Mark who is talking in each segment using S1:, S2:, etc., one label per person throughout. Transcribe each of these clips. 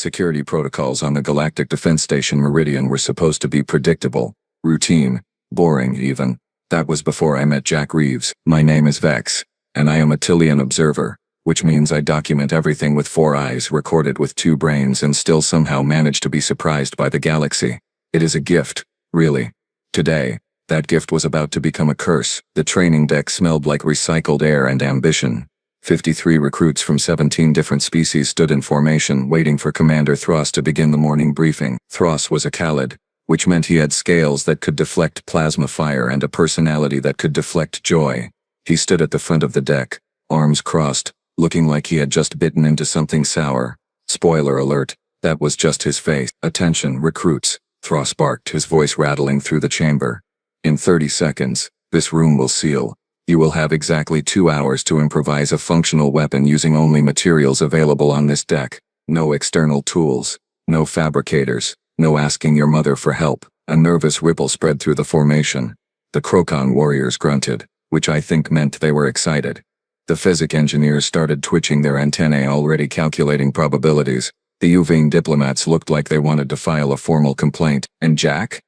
S1: security protocols on the Galactic Defense Station Meridian were supposed to be predictable, routine, boring even. That was before I met Jack Reeves. My name is Vex, and I am a Tillian observer, which means I document everything with 4 eyes, record it with 2 brains, and still somehow manage to be surprised by the galaxy. It is a gift, really. Today, that gift was about to become a curse. The training deck smelled like recycled air and ambition. 53 recruits from 17 different species stood in formation, waiting for Commander Thros to begin the morning briefing. Thros was a Khalid, which meant he had scales that could deflect plasma fire and a personality that could deflect joy. He stood at the front of the deck, arms crossed, looking like he had just bitten into something sour. Spoiler alert, that was just his face. "Attention, recruits," Thros barked, his voice rattling through the chamber. "In 30 seconds, this room will seal. You will have exactly 2 hours to improvise a functional weapon using only materials available on this deck. No external tools, no fabricators, no asking your mother for help." A nervous ripple spread through the formation. The Krokon warriors grunted, which I think meant they were excited. The physic engineers started twitching their antennae, already calculating probabilities. The Uvane diplomats looked like they wanted to file a formal complaint. And Jack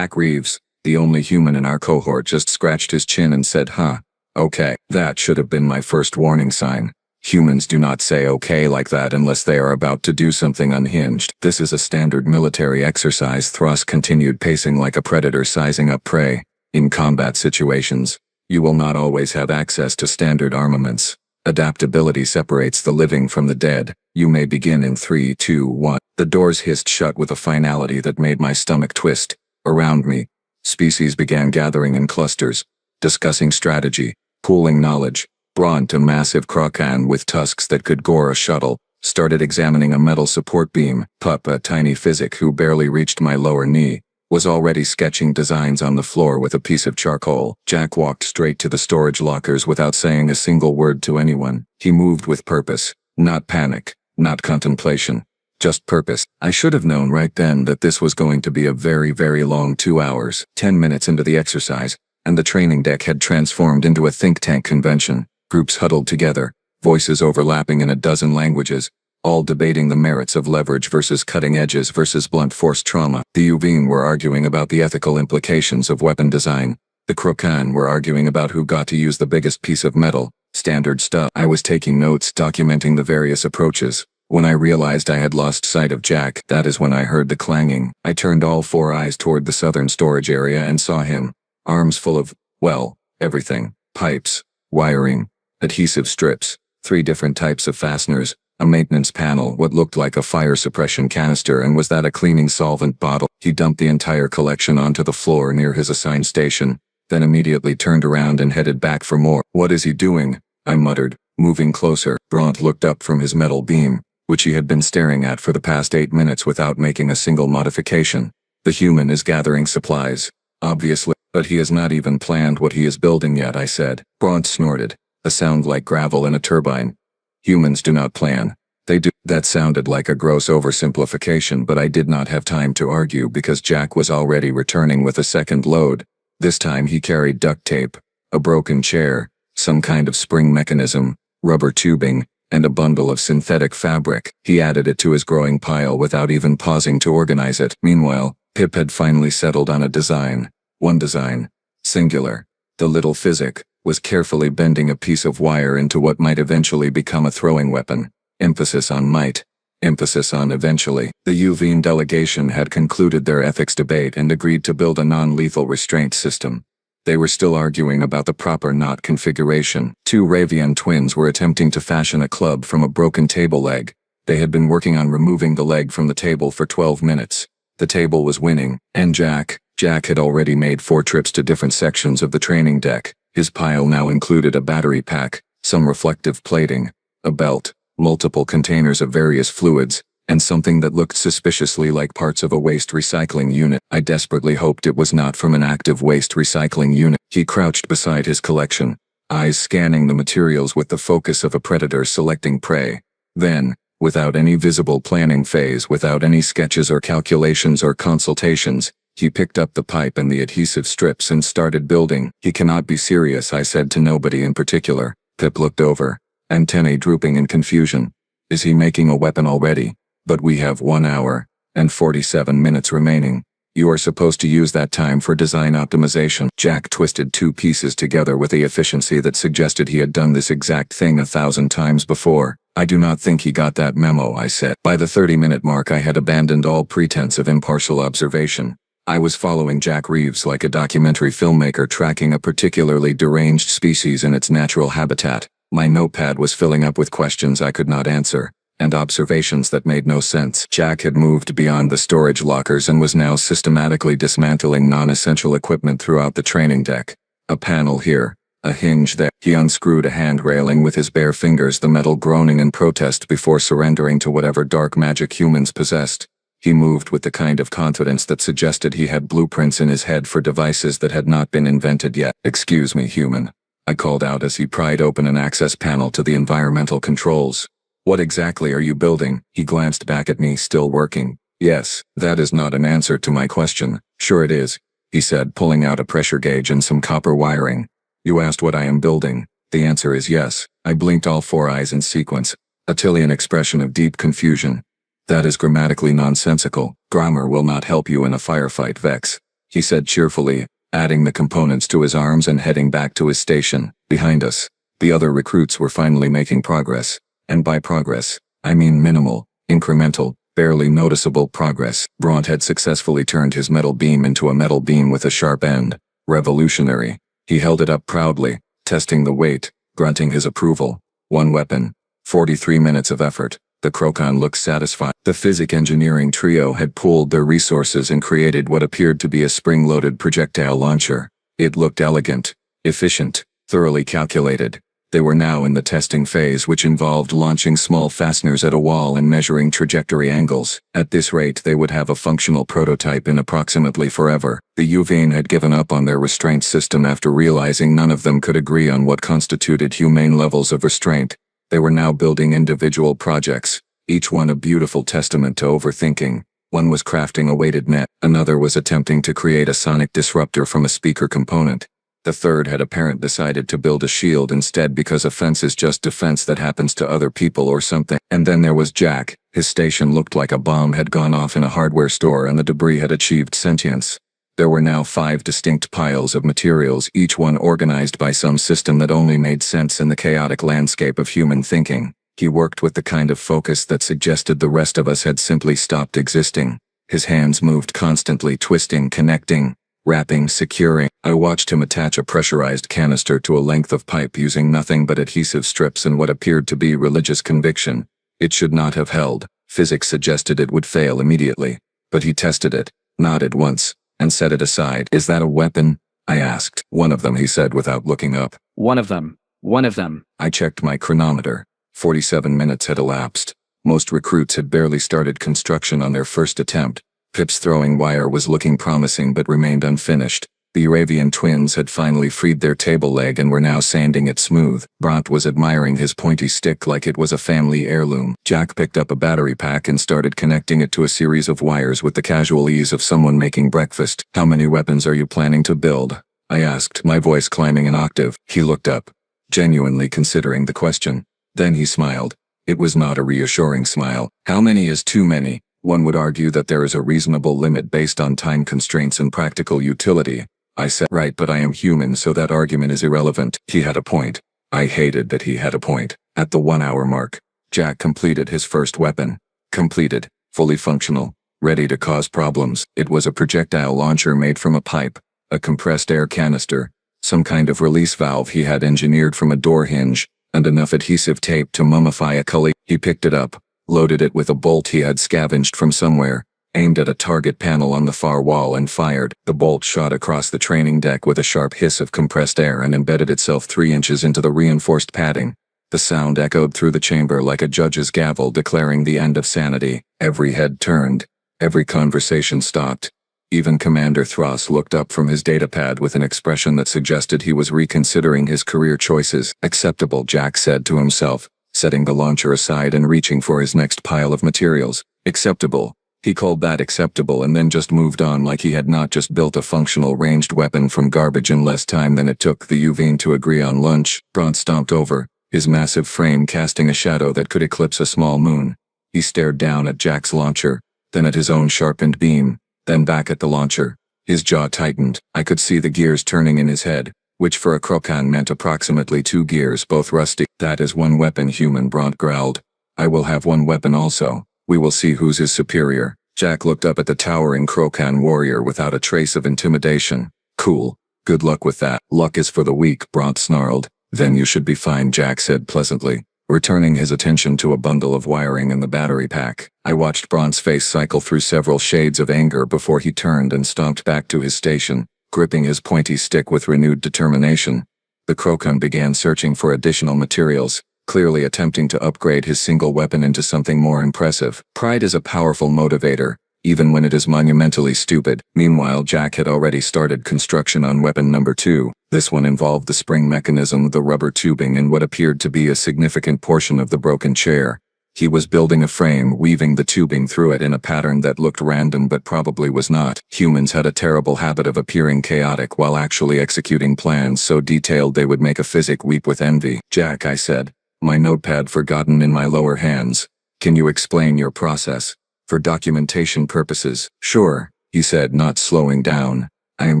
S1: Reeves, the only human in our cohort, just scratched his chin and said, "Huh. Okay, that should have been my first warning sign. Humans do not say okay like that unless they are about to do something unhinged. This is a standard military exercise." Thros continued, pacing like a predator sizing up prey. "In combat situations, you will not always have access to standard armaments. Adaptability separates the living from the dead. You may begin in 3, 2, 1. The doors hissed shut with a finality that made my stomach twist. Around me, species began gathering in clusters, discussing strategy, pooling knowledge. Bront, a massive Krokon with tusks that could gore a shuttle, started examining a metal support beam. Pup, a tiny physic who barely reached my lower knee, was already sketching designs on the floor with a piece of charcoal. Jack walked straight to the storage lockers without saying a single word to anyone. He moved with purpose, not panic, not contemplation, just purpose. I should have known right then that this was going to be a very, very long 2 hours. 10 minutes into the exercise, and the training deck had transformed into a think tank convention. Groups huddled together, voices overlapping in a dozen languages, all debating the merits of leverage versus cutting edges versus blunt force trauma. The Uvane were arguing about the ethical implications of weapon design. The Krokon were arguing about who got to use the biggest piece of metal. Standard stuff. I was taking notes, documenting the various approaches. When I realized I had lost sight of Jack, that is when I heard the clanging. I turned all 4 eyes toward the southern storage area and saw him. Arms full of, well, everything. Pipes, wiring, adhesive strips, 3 different types of fasteners, a maintenance panel, what looked like a fire suppression canister, and was that a cleaning solvent bottle? He dumped the entire collection onto the floor near his assigned station, then immediately turned around and headed back for more. "What is he doing?" I muttered, moving closer. Bront looked up from his metal beam, which he had been staring at for the past 8 minutes without making a single modification. "The human is gathering supplies, obviously, but he has not even planned what he is building yet," I said. Bront snorted, a sound like gravel in a turbine. "Humans do not plan. They do." That sounded like a gross oversimplification, but I did not have time to argue because Jack was already returning with a second load. This time he carried duct tape, a broken chair, some kind of spring mechanism, rubber tubing, and a bundle of synthetic fabric. He added it to his growing pile without even pausing to organize it. Meanwhile, Pip had finally settled on a design. One design. Singular. The little physic was carefully bending a piece of wire into what might eventually become a throwing weapon. Emphasis on might. Emphasis on eventually. The Uvane delegation had concluded their ethics debate and agreed to build a non-lethal restraint system. They were still arguing about the proper knot configuration. 2 Ravian twins were attempting to fashion a club from a broken table leg. They had been working on removing the leg from the table for 12 minutes. The table was winning, and Jack had already made 4 trips to different sections of the training deck. His pile now included a battery pack, some reflective plating, a belt, multiple containers of various fluids, and something that looked suspiciously like parts of a waste recycling unit. I desperately hoped it was not from an active waste recycling unit. He crouched beside his collection, eyes scanning the materials with the focus of a predator selecting prey. Then, without any visible planning phase, without any sketches or calculations or consultations, he picked up the pipe and the adhesive strips and started building. "He cannot be serious," I said to nobody in particular. Pip looked over, antennae drooping in confusion. "Is he making a weapon already?" But we have 1 hour and 47 minutes remaining. You are supposed to use that time for design optimization. Jack twisted two pieces together with a efficiency that suggested he had done this exact thing 1,000 times before. I do not think he got that memo, I said. By the 30-minute mark I had abandoned all pretense of impartial observation. I was following Jack Reeves like a documentary filmmaker tracking a particularly deranged species in its natural habitat. My notepad was filling up with questions I could not answer, and observations that made no sense. Jack had moved beyond the storage lockers and was now systematically dismantling non-essential equipment throughout the training deck. A panel here, a hinge there. He unscrewed a hand railing with his bare fingers, the metal groaning in protest before surrendering to whatever dark magic humans possessed. He moved with the kind of confidence that suggested he had blueprints in his head for devices that had not been invented yet. "Excuse me, human," I called out as he pried open an access panel to the environmental controls. "What exactly are you building?" He glanced back at me, still working. "Yes, that is not an answer to my question." "Sure it is," he said, pulling out a pressure gauge and some copper wiring. "You asked what I am building. The answer is yes." I blinked, all four eyes in sequence. Attilian expression of deep confusion. "That is grammatically nonsensical. Grammar will not help you in a firefight, Vex," he said cheerfully, adding the components to his arms and heading back to his station. Behind us, the other recruits were finally making progress. And by progress, I mean minimal, incremental, barely noticeable progress. Bront had successfully turned his metal beam into a metal beam with a sharp end. Revolutionary. He held it up proudly, testing the weight, grunting his approval. One weapon. 43 minutes of effort. The Crocon looked satisfied. The physic engineering trio had pooled their resources and created what appeared to be a spring-loaded projectile launcher. It looked elegant, efficient, thoroughly calculated. They were now in the testing phase, which involved launching small fasteners at a wall and measuring trajectory angles. At this rate they would have a functional prototype in approximately forever. The Uvane had given up on their restraint system after realizing none of them could agree on what constituted humane levels of restraint. They were now building individual projects, each one a beautiful testament to overthinking. One was crafting a weighted net, another was attempting to create a sonic disruptor from a speaker component. The third had apparently decided to build a shield instead because offense is just defense that happens to other people or something. And then there was Jack. His station looked like a bomb had gone off in a hardware store and the debris had achieved sentience. There were now 5 distinct piles of materials, each one organized by some system that only made sense in the chaotic landscape of human thinking. He worked with the kind of focus that suggested the rest of us had simply stopped existing. His hands moved constantly, twisting, connecting, wrapping, securing. I watched him attach a pressurized canister to a length of pipe using nothing but adhesive strips and what appeared to be religious conviction. It should not have held. Physics suggested it would fail immediately. But he tested it, nodded once, and set it aside. "Is that a weapon?" I asked. "One of them," he said without looking up.
S2: One of them. One of them.
S1: I checked my chronometer. 47 minutes had elapsed. Most recruits had barely started construction on their first attempt. Pip's throwing wire was looking promising but remained unfinished. The Uravian twins had finally freed their table leg and were now sanding it smooth. Bront was admiring his pointy stick like it was a family heirloom. Jack picked up a battery pack and started connecting it to a series of wires with the casual ease of someone making breakfast. "How many weapons are you planning to build?" I asked, my voice climbing an octave. He looked up, genuinely considering the question. Then he smiled. It was not a reassuring smile. "How many is too many? One would argue that there is a reasonable limit based on time constraints and practical utility." I said. "Right, but I am human, so that argument is irrelevant." He had a point. I hated that he had a point. At the 1 hour mark, Jack completed his first weapon. Completed, fully functional, ready to cause problems. It was a projectile launcher made from a pipe, a compressed air canister, some kind of release valve he had engineered from a door hinge, and enough adhesive tape to mummify a cully. He picked it up, loaded it with a bolt he had scavenged from somewhere, aimed at a target panel on the far wall and fired. The bolt shot across the training deck with a sharp hiss of compressed air and embedded itself 3 inches into the reinforced padding. The sound echoed through the chamber like a judge's gavel declaring the end of sanity. Every head turned. Every conversation stopped. Even Commander Thross looked up from his datapad with an expression that suggested he was reconsidering his career choices. "Acceptable," Jack said to himself, setting the launcher aside and reaching for his next pile of materials. "Acceptable." He called that acceptable and then just moved on like he had not just built a functional ranged weapon from garbage in less time than it took the Uvane to agree on lunch. Bront stomped over, his massive frame casting a shadow that could eclipse a small moon. He stared down at Jack's launcher, then at his own sharpened beam, then back at the launcher. His jaw tightened. I could see the gears turning in his head, which for a Krokan meant approximately 2 gears, both rusty. That is one weapon, human, Bront growled. I will have one weapon also. We will see whose is superior. Jack looked up at the towering Krokan warrior without a trace of intimidation. Cool. Good luck with that. Luck is for the weak, Bront snarled. Then you should be fine, Jack said pleasantly, returning his attention to a bundle of wiring in the battery pack. I watched Bront's face cycle through several shades of anger before he turned and stomped back to his station, gripping his pointy stick with renewed determination. The Krokan began searching for additional materials, clearly attempting to upgrade his single weapon into something more impressive. Pride is a powerful motivator, even when it is monumentally stupid. Meanwhile, Jack had already started construction on weapon number 2. This one involved the spring mechanism, the rubber tubing, and what appeared to be a significant portion of the broken chair. He was building a frame, weaving the tubing through it in a pattern that looked random but probably was not. Humans had a terrible habit of appearing chaotic while actually executing plans so detailed they would make a physic weep with envy. Jack, I said, my notepad forgotten in my lower hands. Can you explain your process? For documentation purposes. Sure, he said, not slowing down. I am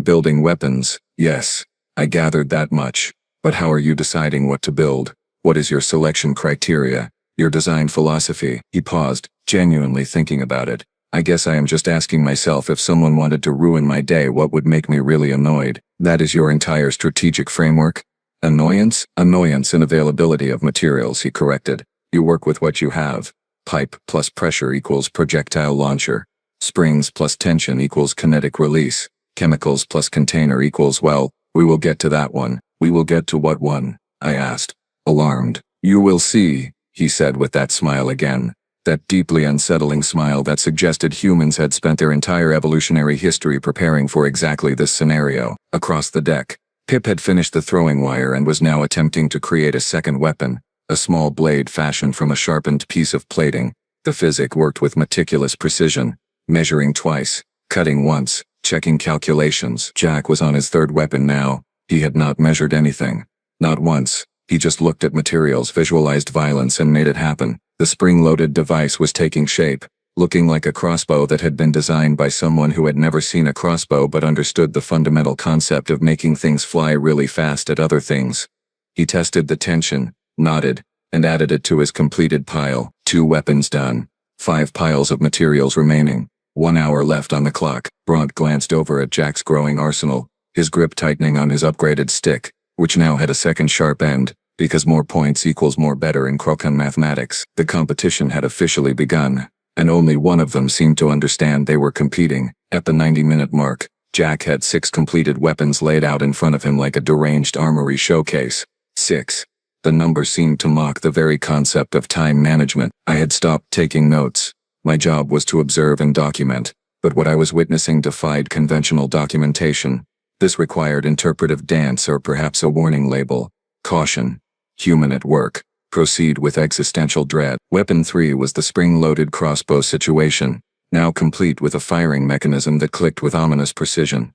S1: building weapons. Yes, I gathered that much. But how are you deciding what to build? What is your selection criteria? Your design philosophy? He paused, genuinely thinking about it. I guess I am just asking myself, if someone wanted to ruin my day, what would make me really annoyed? That is your entire strategic framework? Annoyance? Annoyance and availability of materials, he corrected. You work with what you have. Pipe plus pressure equals projectile launcher. Springs plus tension equals kinetic release. Chemicals plus container equals, well, we will get to that one. We will get to what one? I asked, alarmed. You will see, he said with that smile again. That deeply unsettling smile that suggested humans had spent their entire evolutionary history preparing for exactly this scenario. Across the deck, Pip had finished the throwing wire and was now attempting to create a second weapon. A small blade fashioned from a sharpened piece of plating. The physic worked with meticulous precision, measuring twice, cutting once, checking calculations. Jack was on his third weapon now. He had not measured anything. Not once. He just looked at materials, visualized violence, and made it happen. The spring-loaded device was taking shape, looking like a crossbow that had been designed by someone who had never seen a crossbow but understood the fundamental concept of making things fly really fast at other things. He tested the tension, nodded, and added it to his completed pile. 2 weapons done. 5 piles of materials remaining. 1 hour left on the clock. Bront glanced over at Jack's growing arsenal, his grip tightening on his upgraded stick, which now had a second sharp end, because more points equals more better in Krokan mathematics. The competition had officially begun, and only one of them seemed to understand they were competing. At the 90-minute mark, Jack had 6 completed weapons laid out in front of him like a deranged armory showcase. 6. The number seemed to mock the very concept of time management. I had stopped taking notes. My job was to observe and document, but what I was witnessing defied conventional documentation. This required interpretive dance or perhaps a warning label. Caution. Human at work. Proceed with existential dread. Weapon 3 was the spring-loaded crossbow situation, now complete with a firing mechanism that clicked with ominous precision.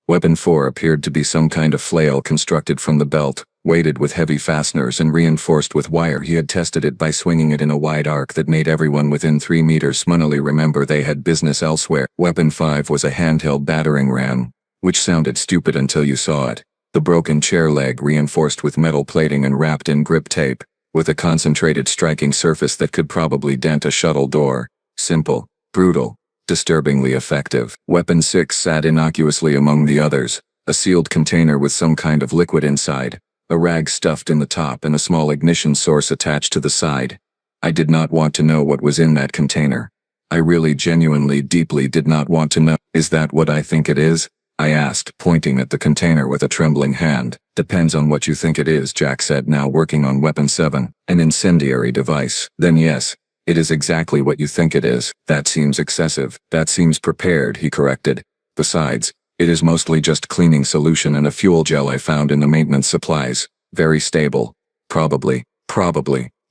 S1: Weapon 4 appeared to be some kind of flail constructed from the belt, weighted with heavy fasteners and reinforced with wire. He had tested it by swinging it in a wide arc that made everyone within 3 meters smunnily remember they had business elsewhere. Weapon 5 was a handheld battering ram, which sounded stupid until you saw it. The broken chair leg reinforced with metal plating and wrapped in grip tape, with a concentrated striking surface that could probably dent a shuttle door. Simple, brutal, disturbingly effective. Weapon 6 sat innocuously among the others, a sealed container with some kind of liquid inside, a rag stuffed in the top and a small ignition source attached to the side. I did not want to know what was in that container. I really genuinely deeply did not want to know. Is that what I think it is? I asked, pointing at the container with a trembling hand. Depends on what you think it is, Jack said, now working on Weapon 7, an incendiary device. Then yes, it is exactly what you think it is. That seems excessive. That seems prepared, he corrected. Besides, it is mostly just cleaning solution and a fuel gel I found in the maintenance supplies. Very stable. Probably,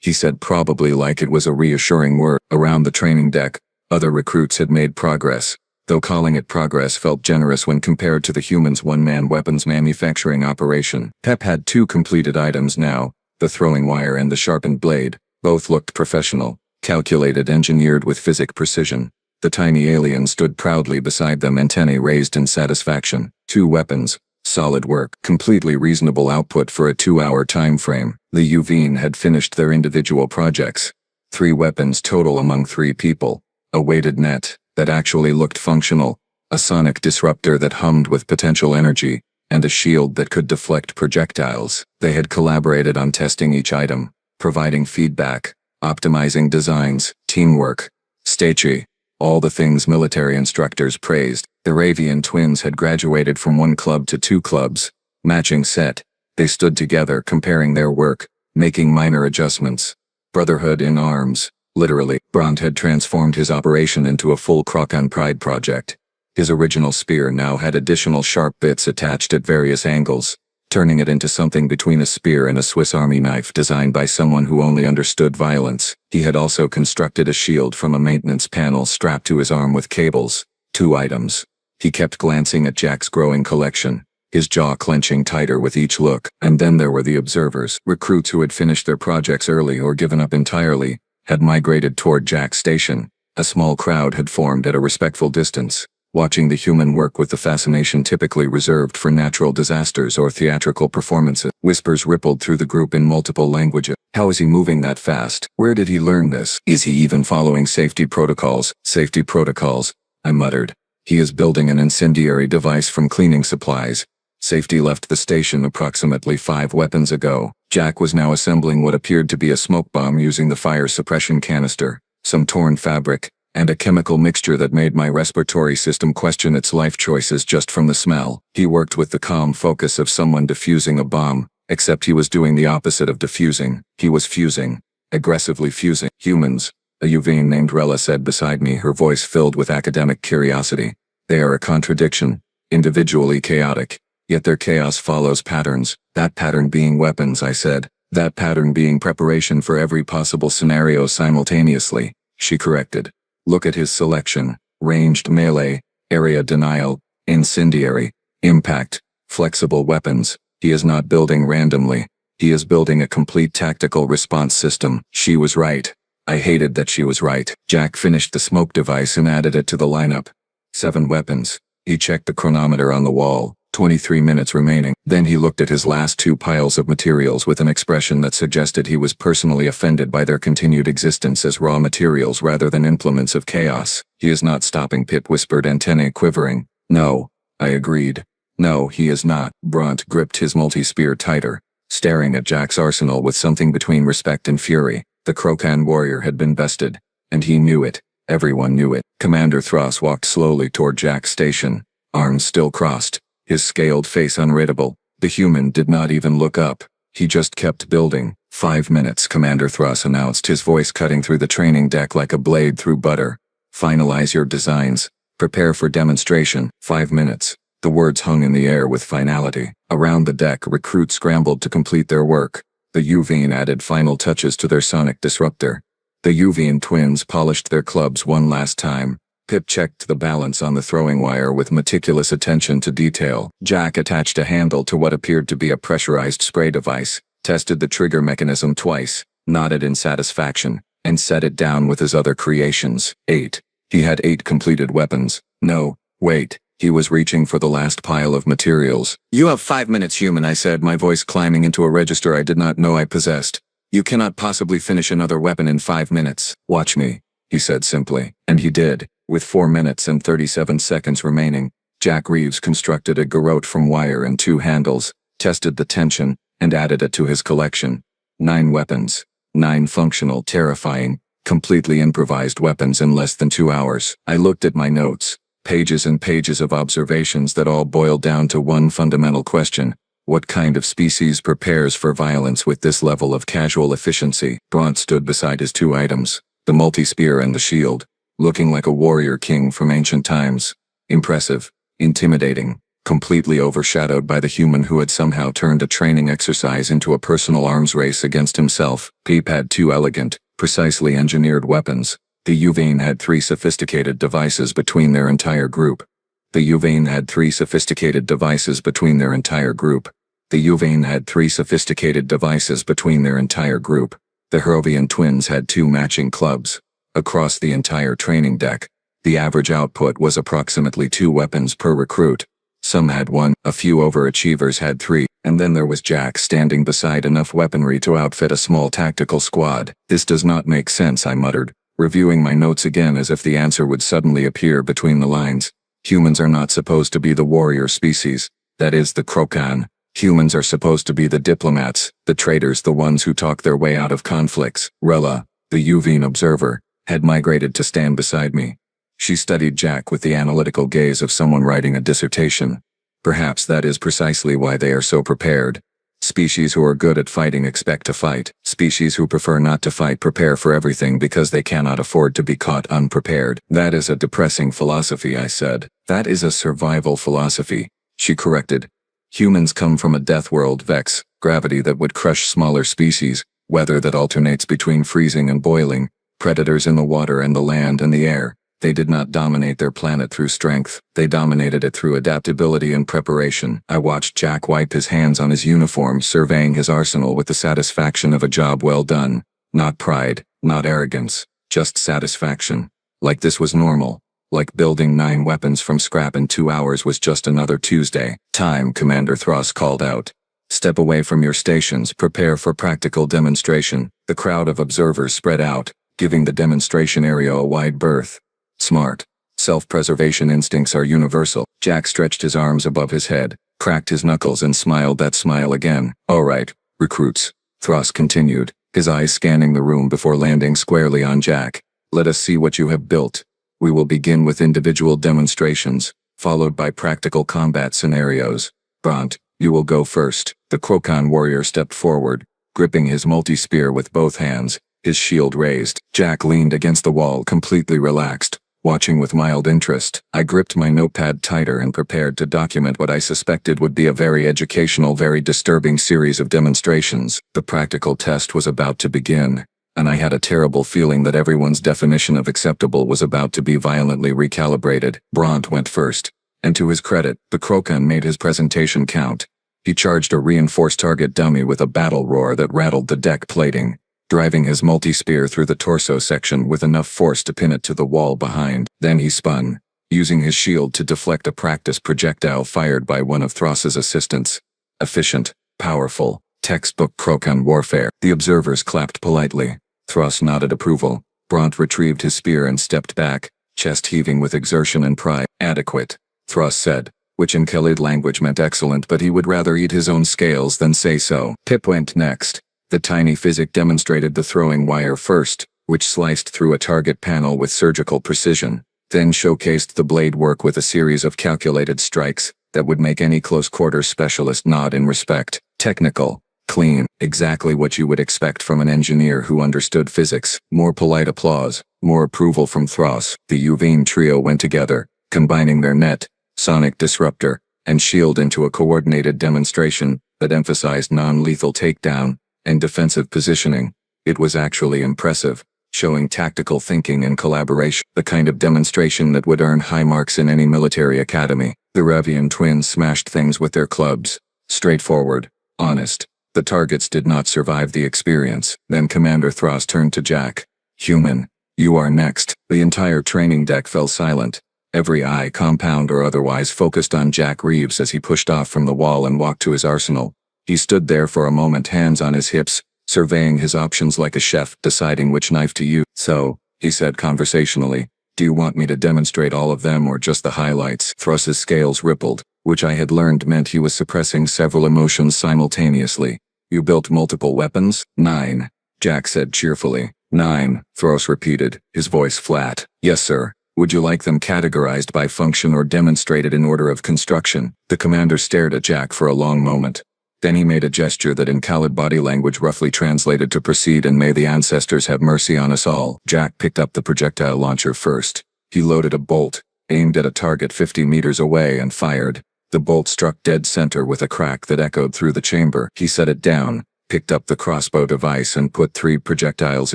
S1: he said, probably like it was a reassuring word. Around the training deck, other recruits had made progress, though calling it progress felt generous when compared to the humans' one-man weapons manufacturing operation. Pep had 2 completed items now, the throwing wire and the sharpened blade. Both looked professional, calculated, engineered with physics precision. The tiny alien stood proudly beside them, antennae raised in satisfaction. 2 weapons. Solid work. Completely reasonable output for a 2-hour time frame. The UVN had finished their individual projects. 3 weapons total among 3 people. A weighted net that actually looked functional, a sonic disruptor that hummed with potential energy, and a shield that could deflect projectiles. They had collaborated on testing each item, providing feedback, optimizing designs, teamwork. Stacey. All the things military instructors praised. The Ravian twins had graduated from 1 club to 2 clubs. Matching set. They stood together, comparing their work, making minor adjustments. Brotherhood in arms. Literally, Bront had transformed his operation into a full Krokan Pride project. His original spear now had additional sharp bits attached at various angles, turning it into something between a spear and a Swiss Army knife designed by someone who only understood violence. He had also constructed a shield from a maintenance panel strapped to his arm with cables. 2 items. He kept glancing at Jack's growing collection, his jaw clenching tighter with each look. And then there were the observers. Recruits who had finished their projects early or given up entirely, had migrated toward Jack's station. A small crowd had formed at a respectful distance, watching the human work with the fascination typically reserved for natural disasters or theatrical performances. Whispers rippled through the group in multiple languages. How is he moving that fast? Where did he learn this? Is he even following safety protocols? Safety protocols, I muttered. He is building an incendiary device from cleaning supplies. Safety left the station approximately 5 weapons ago. Jack was now assembling what appeared to be a smoke bomb using the fire suppression canister, some torn fabric, and a chemical mixture that made my respiratory system question its life choices just from the smell. He worked with the calm focus of someone defusing a bomb, except he was doing the opposite of defusing. He was fusing. Aggressively fusing. Humans, a UVN named Rella said beside me, her voice filled with academic curiosity. They are a contradiction, individually chaotic, yet their chaos follows patterns. That pattern being weapons, I said. That pattern being preparation for every possible scenario simultaneously, she corrected. Look at his selection. Ranged melee, area denial, incendiary, impact, flexible weapons. He is not building randomly. He is building a complete tactical response system. She was right. I hated that she was right. Jack finished the smoke device and added it to the lineup. 7 weapons. He checked the chronometer on the wall. 23 minutes remaining. Then he looked at his last 2 piles of materials with an expression that suggested he was personally offended by their continued existence as raw materials rather than implements of chaos. He is not stopping, Pip whispered, antennae quivering. No, I agreed. No, he is not. Bront gripped his multi-spear tighter, staring at Jack's arsenal with something between respect and fury. The Krokan warrior had been bested, and he knew it. Everyone knew it. Commander Thross walked slowly toward Jack's station, arms still crossed, his scaled face unreadable. The human did not even look up. He just kept building. 5 minutes, Commander Thross announced, his voice cutting through the training deck like a blade through butter. Finalize your designs. Prepare for demonstration. 5 minutes. The words hung in the air with finality. Around the deck, recruits scrambled to complete their work. The UVN added final touches to their sonic disruptor. The UVN twins polished their clubs one last time. Pip checked the balance on the throwing wire with meticulous attention to detail. Jack attached a handle to what appeared to be a pressurized spray device, tested the trigger mechanism twice, nodded in satisfaction, and set it down with his other creations. 8. He had 8 completed weapons. No, wait. He was reaching for the last pile of materials. You have 5 minutes, human, I said, my voice climbing into a register I did not know I possessed. You cannot possibly finish another weapon in 5 minutes. Watch me, he said simply. And he did. With 4 minutes and 37 seconds remaining, Jack Reeves constructed a garrote from wire and 2 handles, tested the tension, and added it to his collection. 9 weapons. 9 functional, terrifying, completely improvised weapons in less than 2 hours. I looked at my notes. Pages and pages of observations that all boiled down to one fundamental question. What kind of species prepares for violence with this level of casual efficiency? Bront stood beside his 2 items, the multi-spear and the shield, looking like a warrior king from ancient times. Impressive, intimidating, completely overshadowed by the human who had somehow turned a training exercise into a personal arms race against himself. Peep had 2 elegant, precisely engineered weapons. The UVN had 3 sophisticated devices between their entire group. The UVN had 3 sophisticated devices between their entire group. The UVN had 3 sophisticated devices between their entire group. The Harrovian twins had 2 matching clubs. Across the entire training deck, the average output was approximately 2 weapons per recruit. Some had 1, a few overachievers had 3, and then there was Jack standing beside enough weaponry to outfit a small tactical squad. This does not make sense, I muttered, reviewing my notes again as if the answer would suddenly appear between the lines. Humans are not supposed to be the warrior species. That is, the Krokan. Humans are supposed to be the diplomats, the traitors, the ones who talk their way out of conflicts. Rella, the Uvine observer, had migrated to stand beside me. She studied Jack with the analytical gaze of someone writing a dissertation. Perhaps that is precisely why they are so prepared. Species who are good at fighting expect to fight. Species who prefer not to fight prepare for everything because they cannot afford to be caught unprepared. That is a depressing philosophy, I said. That is a survival philosophy, she corrected. Humans come from a death world, Vex, gravity that would crush smaller species, weather that alternates between freezing and boiling, predators in the water and the land and the air. They did not dominate their planet through strength, they dominated it through adaptability and preparation. I watched Jack wipe his hands on his uniform, surveying his arsenal with the satisfaction of a job well done. Not pride, not arrogance, just satisfaction. Like this was normal. Like building 9 weapons from scrap in 2 hours was just another Tuesday. Time, Commander Thross called out. Step away from your stations, prepare for practical demonstration. The crowd of observers spread out, giving the demonstration area a wide berth. Smart. Self-preservation instincts are universal. Jack stretched his arms above his head, cracked his knuckles and smiled that smile again. All right, recruits, Thross continued, his eyes scanning the room before landing squarely on Jack. Let us see what you have built. We will begin with individual demonstrations, followed by practical combat scenarios. Brant, you will go first. The Krokan warrior stepped forward, gripping his multi-spear with both hands, his shield raised. Jack leaned against the wall, completely relaxed, watching with mild interest. I gripped my notepad tighter and prepared to document what I suspected would be a very educational, very disturbing series of demonstrations. The practical test was about to begin, and I had a terrible feeling that everyone's definition of acceptable was about to be violently recalibrated. Brant went first, and to his credit, the Krokan made his presentation count. He charged a reinforced target dummy with a battle roar that rattled the deck plating, driving his multi-spear through the torso section with enough force to pin it to the wall behind. Then he spun, using his shield to deflect a practice projectile fired by one of Thross's assistants. Efficient, powerful, textbook Krokan warfare. The observers clapped politely. Thross nodded approval. Brant retrieved his spear and stepped back, chest heaving with exertion and pride. Adequate, Thross said, which in Khalid language meant excellent, but he would rather eat his own scales than say so. Pip went next. The tiny physic demonstrated the throwing wire first, which sliced through a target panel with surgical precision, then showcased the blade work with a series of calculated strikes that would make any close-quarters specialist nod in respect. Technical, clean, exactly what you would expect from an engineer who understood physics. More polite applause, more approval from Thross. The Uvine trio went together, combining their net, sonic disruptor, and shield into a coordinated demonstration that emphasized non-lethal takedown and defensive positioning. It was actually impressive, showing tactical thinking and collaboration, the kind of demonstration that would earn high marks in any military academy. The Harrovian twins smashed things with their clubs. Straightforward, honest. The targets did not survive the experience. Then Commander Thross turned to Jack. Human, you are next. The entire training deck fell silent. Every eye, compound or otherwise, focused on Jack Reeves as he pushed off from the wall and walked to his arsenal. He stood there for a moment, hands on his hips, surveying his options like a chef, deciding which knife to use. So, he said conversationally, do you want me to demonstrate all of them or just the highlights? Thross's scales rippled, which I had learned meant he was suppressing several emotions simultaneously. You built multiple weapons? 9, Jack said cheerfully. 9, Thross repeated, his voice flat. Yes, sir. Would you like them categorized by function or demonstrated in order of construction? The commander stared at Jack for a long moment. Then he made a gesture that in Khalid body language roughly translated to proceed and may the ancestors have mercy on us all. Jack picked up the projectile launcher first. He loaded a bolt, aimed at a target 50 meters away and fired. The bolt struck dead center with a crack that echoed through the chamber. He set it down, picked up the crossbow device and put 3 projectiles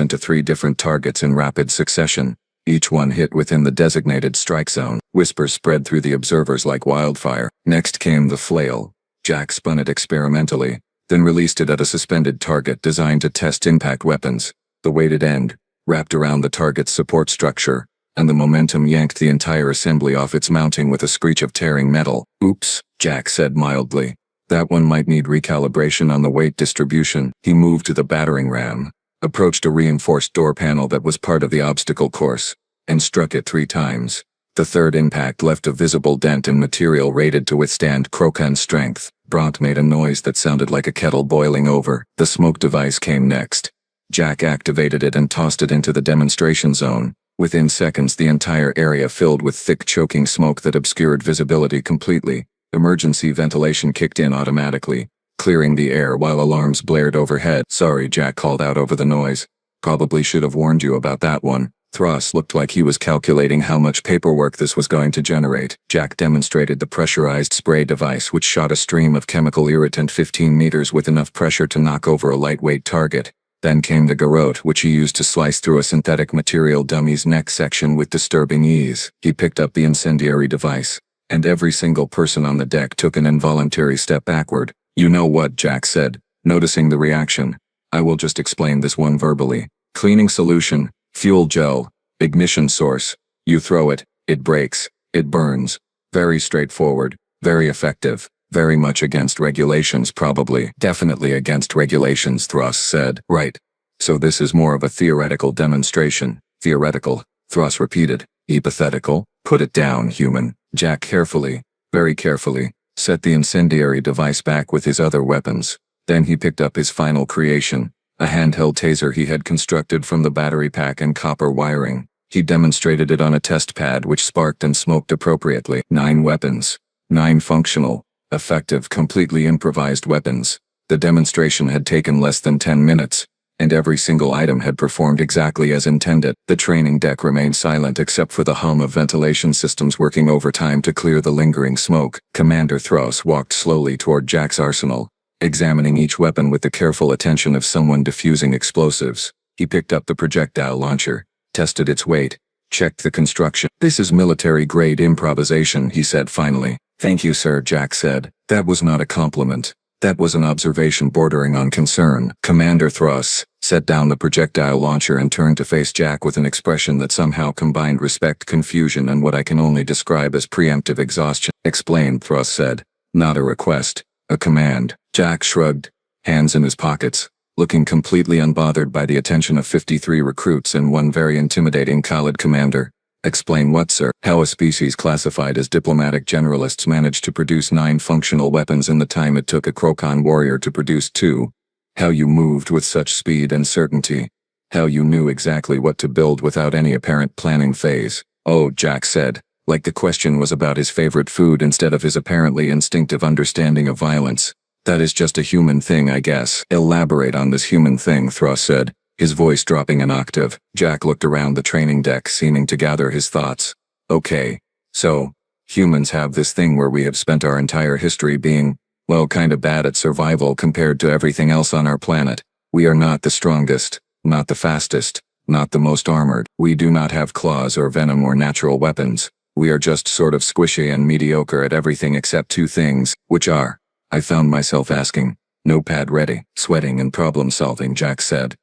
S1: into 3 different targets in rapid succession. Each one hit within the designated strike zone. Whispers spread through the observers like wildfire. Next came the flail. Jack spun it experimentally, then released it at a suspended target designed to test impact weapons. The weighted end wrapped around the target's support structure, and the momentum yanked the entire assembly off its mounting with a screech of tearing metal. "Oops," Jack said mildly. "That one might need recalibration on the weight distribution." He moved to the battering ram, approached a reinforced door panel that was part of the obstacle course, and struck it 3 times. The third impact left a visible dent in material rated to withstand Krokan's strength. Bront made a noise that sounded like a kettle boiling over. The smoke device came next. Jack activated it and tossed it into the demonstration zone. Within seconds, the entire area filled with thick, choking smoke that obscured visibility completely. Emergency ventilation kicked in automatically, clearing the air while alarms blared overhead. "Sorry," Jack called out over the noise. "Probably should have warned you about that one." Thross looked like he was calculating how much paperwork this was going to generate. Jack demonstrated the pressurized spray device, which shot a stream of chemical irritant 15 meters with enough pressure to knock over a lightweight target. Then came the garrote, which he used to slice through a synthetic material dummy's neck section with disturbing ease. He picked up the incendiary device, and every single person on the deck took an involuntary step backward. "You know what?" Jack said, noticing the reaction. "I will just explain this one verbally. Cleaning solution, fuel gel, ignition source. You throw it, it breaks, it burns. Very straightforward, very effective. Very much against regulations probably." "Definitely against regulations," Thross said. "Right. So this is more of a theoretical demonstration." "Theoretical," Thross repeated. "Hypothetical? Put it down, human." Jack carefully, very carefully, set the incendiary device back with his other weapons. Then he picked up his final creation, a handheld taser he had constructed from the battery pack and copper wiring. He demonstrated it on a test pad which sparked and smoked appropriately. 9 weapons. 9 functional, effective, completely improvised weapons. The demonstration had taken less than 10 minutes, and every single item had performed exactly as intended. The training deck remained silent except for the hum of ventilation systems working overtime to clear the lingering smoke. Commander Thross walked slowly toward Jack's arsenal, examining each weapon with the careful attention of someone diffusing explosives. He picked up the projectile launcher, tested its weight, checked the construction. "This is military-grade improvisation," he said finally. "Thank you, sir," Jack said. "That was not a compliment. That was an observation bordering on concern." Commander Thross set down the projectile launcher and turned to face Jack with an expression that somehow combined respect, confusion, and what I can only describe as preemptive exhaustion. "Explain," Thross said. "Not a request, a command." Jack shrugged, hands in his pockets, looking completely unbothered by the attention of 53 recruits and one very intimidating Khalid commander. "Explain what, sir?" "How a species classified as diplomatic generalists managed to produce 9 functional weapons in the time it took a Krokan warrior to produce 2. How you moved with such speed and certainty. How you knew exactly what to build without any apparent planning phase." "Oh," Jack said, like the question was about his favorite food instead of his apparently instinctive understanding of violence. "That is just a human thing, I guess." "Elaborate on this human thing," Thross said, his voice dropping an octave. Jack looked around the training deck, seeming to gather his thoughts. "Okay. So, humans have this thing where we have spent our entire history being, well, kinda bad at survival compared to everything else on our planet. We are not the strongest, not the fastest, not the most armored. We do not have claws or venom or natural weapons. We are just sort of squishy and mediocre at everything except 2 things, which are," I found myself asking, "notepad ready, sweating and problem solving," Jack said.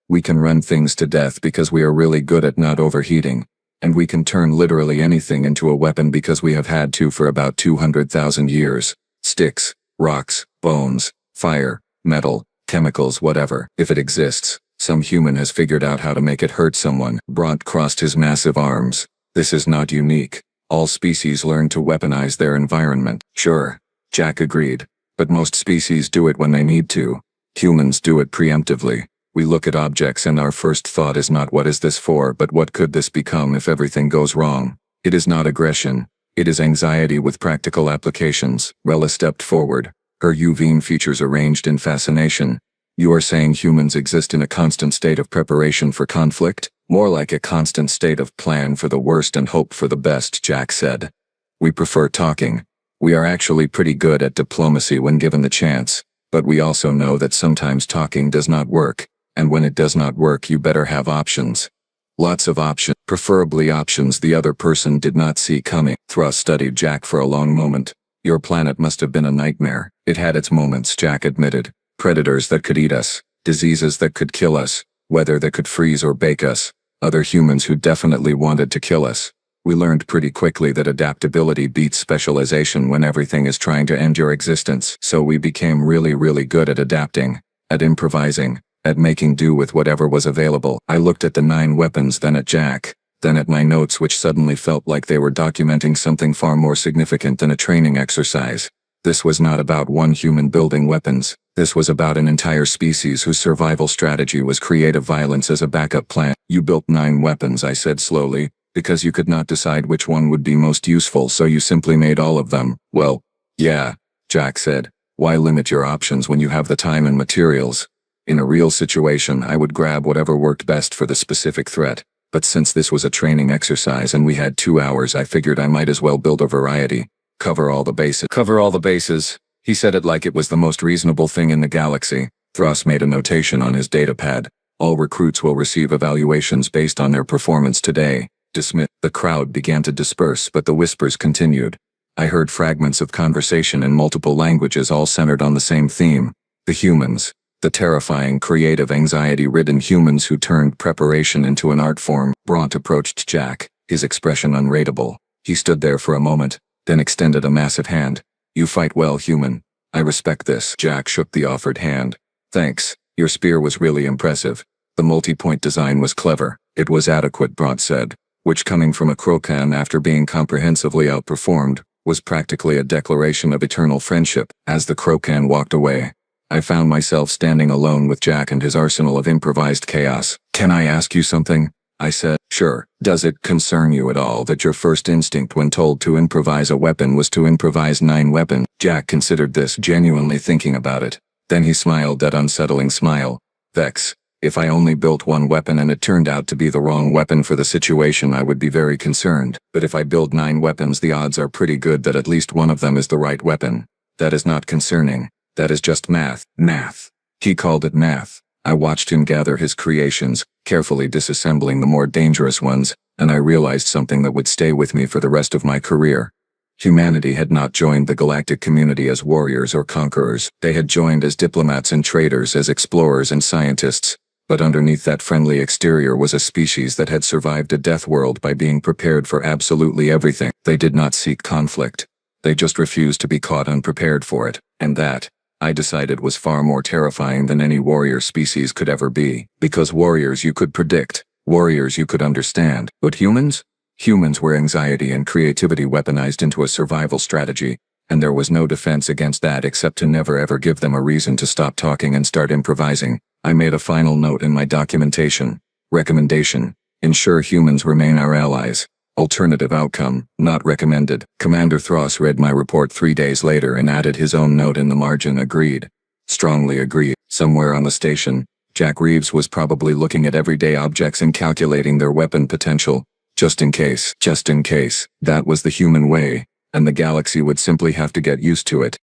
S1: "We can run things to death because we are really good at not overheating, and we can turn literally anything into a weapon because we have had to for about 200,000 years. Sticks, rocks, bones, fire, metal, chemicals, whatever. If it exists, some human has figured out how to make it hurt someone." Bront crossed his massive arms. "This is not unique. All species learn to weaponize their environment." "Sure," Jack agreed, "but most species do it when they need to. Humans do it preemptively. We look at objects and our first thought is not what is this for, but what could this become if everything goes wrong. It is not aggression. It is anxiety with practical applications." Rella stepped forward, her Uvine features arranged in fascination. "You are saying humans exist in a constant state of preparation for conflict?" "More like a constant state of plan for the worst and hope for the best," Jack said. "We prefer talking. We are actually pretty good at diplomacy when given the chance, but we also know that sometimes talking does not work. And when it does not work, you better have options. Lots of options, preferably options the other person did not see coming." Thross studied Jack for a long moment. "Your planet must have been a nightmare." "It had its moments," Jack admitted. Predators that could eat us, diseases that could kill us, weather that could freeze or bake us, other humans who definitely wanted to kill us. We learned pretty quickly that adaptability beats specialization when everything is trying to end your existence, so we became really good at adapting, at improvising, at making do with whatever was available. I looked at the 9 weapons, then at Jack, then at my notes, which suddenly felt like they were documenting something far more significant than a training exercise. This was not about one human building weapons. This was about an entire species whose survival strategy was creative violence as a backup plan. You built 9 weapons, I said slowly, because you could not decide which one would be most useful, so you simply made all of them. Well, yeah, Jack said. Why limit your options when you have the time and materials? In a real situation, I would grab whatever worked best for the specific threat. But since this was a training exercise and we had 2 hours, I figured I might as well build a variety. Cover all the bases. Cover all the bases. He said it like it was the most reasonable thing in the galaxy. Thross made a notation on his datapad. All recruits will receive evaluations based on their performance today. Dismiss. The crowd began to disperse, but the whispers continued. I heard fragments of conversation in multiple languages, all centered on the same theme. The humans. The terrifying, creative, anxiety-ridden humans who turned preparation into an art form. Bront approached Jack, his expression unreadable. He stood there for a moment, then extended a massive hand. You fight well, human. I respect this. Jack shook the offered hand. Thanks. Your spear was really impressive. The multi-point design was clever. It was adequate, Bront said, which, coming from a Krokan after being comprehensively outperformed, was practically a declaration of eternal friendship. As the Krokan walked away, I found myself standing alone with Jack and his arsenal of improvised chaos. Can I ask you something? I said. Sure. Does it concern you at all that your first instinct when told to improvise a weapon was to improvise 9 weapons? Jack considered this, genuinely thinking about it. Then he smiled that unsettling smile. Vex, if I only built 1 weapon and it turned out to be the wrong weapon for the situation, I would be very concerned. But if I build 9 weapons, the odds are pretty good that at least one of them is the right weapon. That is not concerning. That is just math. Math. He called it math. I watched him gather his creations, carefully disassembling the more dangerous ones, and I realized something that would stay with me for the rest of my career. Humanity had not joined the galactic community as warriors or conquerors. They had joined as diplomats and traders, as explorers and scientists. But underneath that friendly exterior was a species that had survived a death world by being prepared for absolutely everything. They did not seek conflict. They just refused to be caught unprepared for it, and that, I decided, was far more terrifying than any warrior species could ever be. Because warriors you could predict, warriors you could understand. But humans? Humans were anxiety and creativity weaponized into a survival strategy, and there was no defense against that except to never ever give them a reason to stop talking and start improvising. I made a final note in my documentation. Recommendation: ensure humans remain our allies. Alternative outcome: not recommended. Commander Thross read my report 3 days later and added his own note in the margin. Agreed. Strongly agreed. Somewhere on the station, Jack Reeves was probably looking at everyday objects and calculating their weapon potential. Just in case. Just in case. That was the human way, and the galaxy would simply have to get used to it.